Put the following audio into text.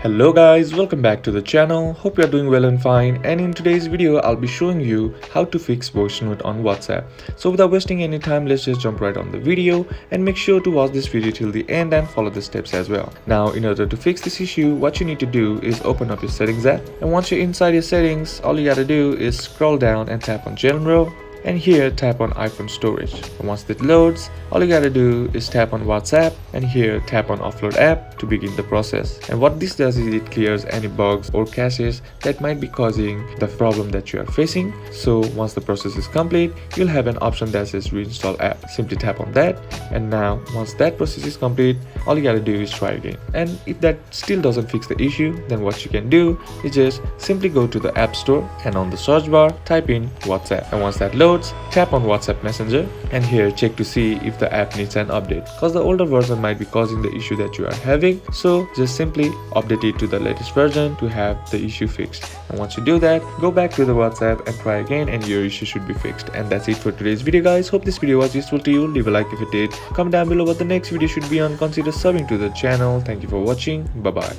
Hello guys, welcome back to the channel. Hope you are doing well and fine, and in today's video I'll be showing you how to fix voice note on WhatsApp. So without wasting any time, let's just jump right on the video and make sure to watch this video till the end and follow the steps as well. Now in order to fix this issue, what you need to do is open up your settings app, and once you're inside your settings, all you gotta do is scroll down and tap on general, and here tap on iPhone storage. And once that loads, all you gotta do is tap on WhatsApp, and here tap on offload app to begin the process. And what this does is it clears any bugs or caches that might be causing the problem that you are facing. So once the process is complete, you'll have an option that says reinstall app. Simply tap on that, and now once that process is complete, all you gotta do is try again. And if that still doesn't fix the issue, then what you can do is just simply go to the app store, and on the search bar type in WhatsApp. And once that loads, tap on WhatsApp Messenger, and here check to see if the app needs an update, because the older version might be causing the issue that you are having. So just simply update it to the latest version to have the issue fixed. And once you do that, go back to the WhatsApp and try again, and your issue should be fixed. And that's it for today's video guys. Hope this video was useful to you. Leave a like if it did. Comment down below what the next video should be on. Consider subbing to the channel. Thank you for watching. Bye bye.